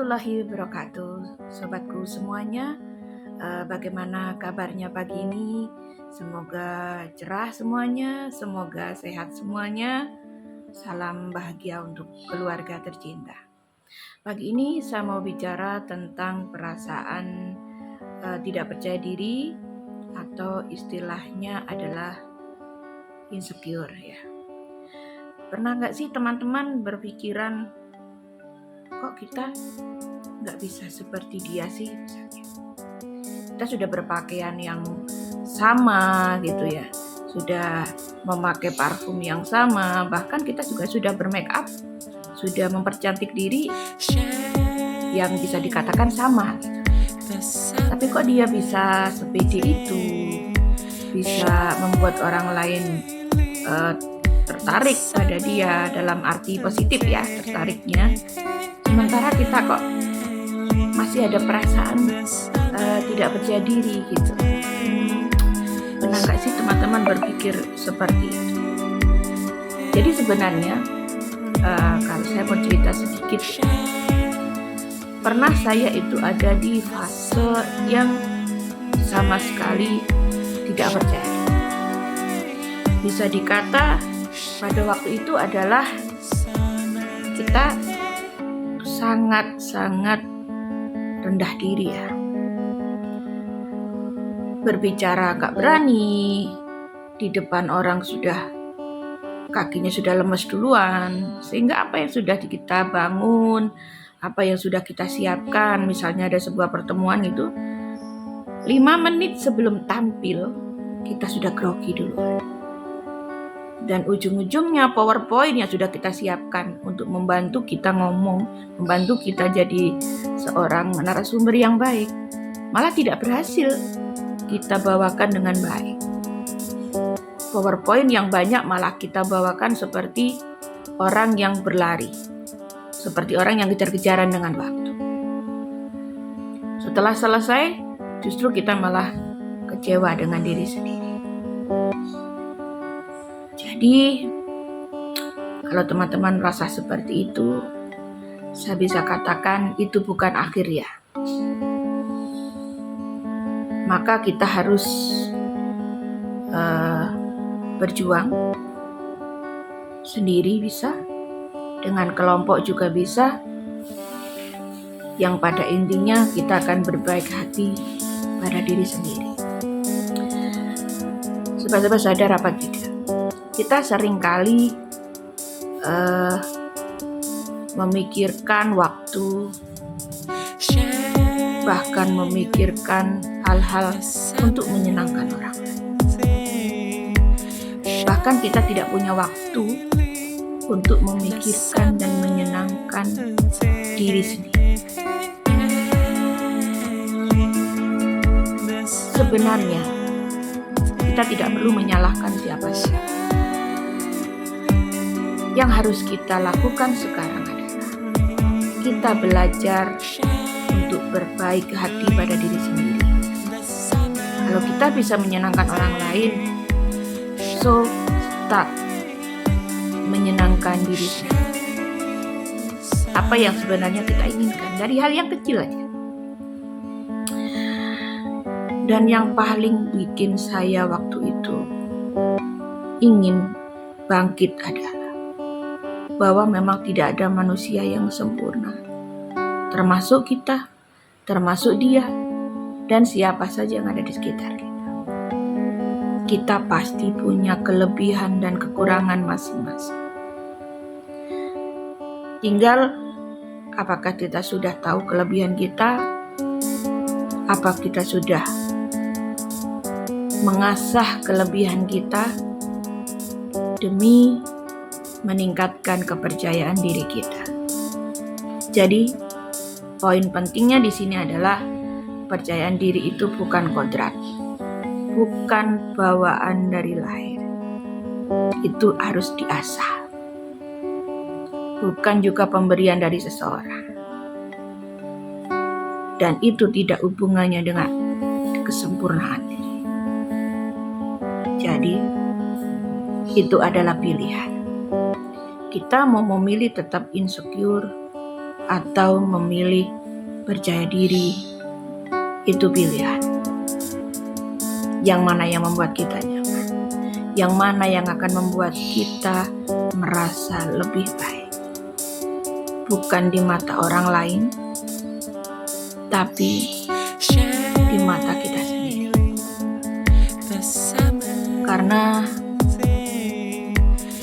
Warahmatullahi wabarakatuh, sobatku semuanya. Bagaimana kabarnya pagi ini? Semoga cerah semuanya, semoga sehat semuanya. Salam bahagia untuk keluarga tercinta. Pagi ini saya mau bicara tentang perasaan tidak percaya diri atau istilahnya adalah insecure ya. Pernah nggak sih teman-teman berpikiran, kok kita nggak bisa seperti dia sih misalnya. Kita sudah berpakaian yang sama gitu ya, sudah memakai parfum yang sama, bahkan kita juga sudah bermake up, sudah mempercantik diri yang bisa dikatakan sama gitu. Tapi kok dia bisa sepede itu, bisa membuat orang lain tertarik pada dia dalam arti positif ya, tertariknya. Sementara kita kok masih ada perasaan tidak percaya diri gitu. Pernah nggak sih teman-teman berpikir seperti itu? Jadi sebenarnya kalau saya mau cerita sedikit, pernah saya itu ada di fase yang sama sekali tidak percaya. Bisa dikata pada waktu itu adalah kita sangat-sangat rendah diri ya. Berbicara gak berani, di depan orang sudah kakinya sudah lemes duluan, sehingga apa yang sudah kita bangun, apa yang sudah kita siapkan, misalnya ada sebuah pertemuan itu 5 menit sebelum tampil kita sudah grogi duluan. Dan ujung-ujungnya PowerPoint yang sudah kita siapkan untuk membantu kita ngomong, membantu kita jadi seorang narasumber yang baik, malah tidak berhasil kita bawakan dengan baik. PowerPoint yang banyak malah kita bawakan seperti orang yang berlari, seperti orang yang kejar-kejaran dengan waktu. Setelah selesai, justru kita malah kecewa dengan diri sendiri. Jadi, kalau teman-teman merasa seperti itu, saya bisa katakan itu bukan akhir ya. Maka kita harus berjuang sendiri bisa, dengan kelompok juga bisa, yang pada intinya kita akan berbaik hati pada diri sendiri. Sobat-sobat sadar apa tidak? Kita seringkali memikirkan waktu, bahkan memikirkan hal-hal untuk menyenangkan orang lain. Bahkan kita tidak punya waktu untuk memikirkan dan menyenangkan diri sendiri. Sebenarnya kita tidak perlu menyalahkan siapa-siapa. Yang harus kita lakukan sekarang adalah kita belajar untuk berbaik hati pada diri sendiri. Kalau kita bisa menyenangkan orang lain, so start menyenangkan diri sendiri. Apa yang sebenarnya kita inginkan dari hal yang kecil aja. Dan yang paling bikin saya waktu itu ingin bangkit adalah bahwa memang tidak ada manusia yang sempurna, termasuk kita, termasuk dia, dan siapa saja yang ada di sekitar kita. Kita pasti punya kelebihan dan kekurangan masing-masing. Tinggal apakah kita sudah tahu kelebihan kita, apa kita sudah mengasah kelebihan kita demi meningkatkan kepercayaan diri kita. Jadi, poin pentingnya di sini adalah kepercayaan diri itu bukan kodrat, bukan bawaan dari lahir. Itu harus diasah. Bukan juga pemberian dari seseorang. Dan itu tidak hubungannya dengan kesempurnaan diri. Jadi, itu adalah pilihan. Kita mau memilih tetap insecure atau memilih percaya diri, itu pilihan. Yang mana yang membuat kita nyaman? Yang mana yang akan membuat kita merasa lebih baik? Bukan di mata orang lain, tapi di mata kita sendiri. Karena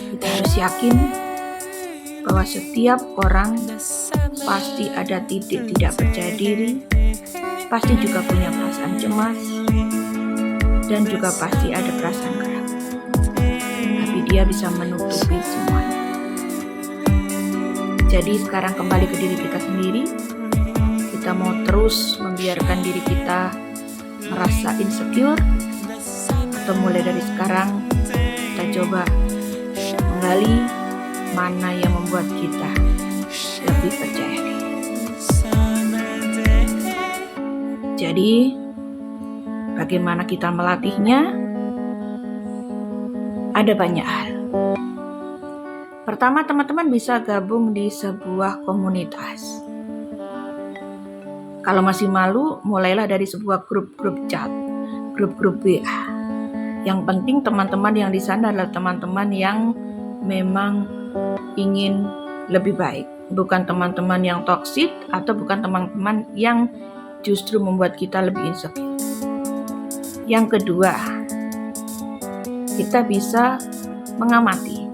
kita harus yakin bahwa setiap orang pasti ada titik tidak percaya diri, pasti juga punya perasaan cemas, dan juga pasti ada perasaan keraguan. Tapi dia bisa menutupi semuanya. Jadi sekarang kembali ke diri kita sendiri. Kita mau terus membiarkan diri kita merasa insecure, atau mulai dari sekarang kita coba menggali mana yang membuat kita lebih percaya diri. Jadi bagaimana kita melatihnya? Ada banyak hal. Pertama, teman-teman bisa gabung di sebuah komunitas. Kalau masih malu, mulailah dari sebuah grup-grup chat, grup-grup WA. Yang penting teman-teman yang di sana adalah teman-teman yang memang ingin lebih baik, bukan teman-teman yang toksik atau bukan teman-teman yang justru membuat kita lebih insecure. Yang kedua, kita bisa mengamati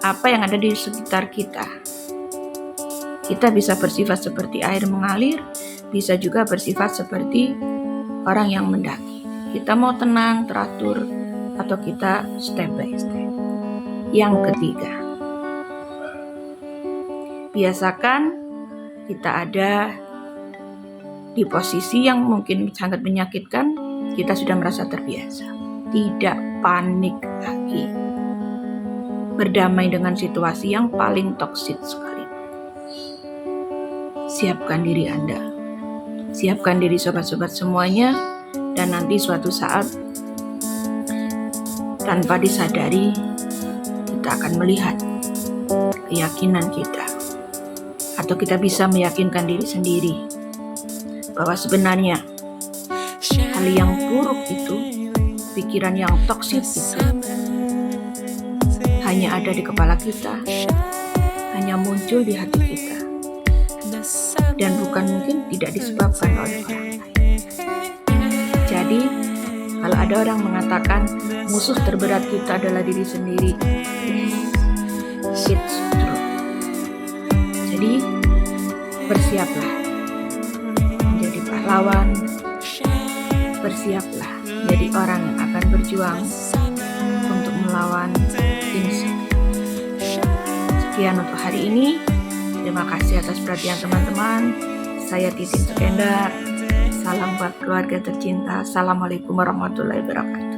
apa yang ada di sekitar kita. Kita bisa bersifat seperti air mengalir, bisa juga bersifat seperti orang yang mendaki. Kita mau tenang, teratur, atau kita step by step. Yang ketiga, biasakan kita ada di posisi yang mungkin sangat menyakitkan, kita sudah merasa terbiasa. Tidak panik lagi. Berdamai dengan situasi yang paling toksik sekali. Siapkan diri Anda. Siapkan diri sobat-sobat semuanya. Dan nanti suatu saat, tanpa disadari, kita akan melihat keyakinan kita. Atau kita bisa meyakinkan diri sendiri bahwa sebenarnya hal yang buruk itu, pikiran yang toksik itu hanya ada di kepala kita, hanya muncul di hati kita, dan bukan mungkin tidak disebabkan oleh orang lain. Jadi, kalau ada orang mengatakan musuh terberat kita adalah diri sendiri, it's true. Jadi, bersiaplah menjadi pahlawan, bersiaplah jadi orang yang akan berjuang untuk melawan insecure. Sekian untuk hari ini. Terima kasih atas perhatian teman-teman. Saya Titin Sekendar. Salam buat keluarga tercinta. Assalamualaikum warahmatullahi wabarakatuh.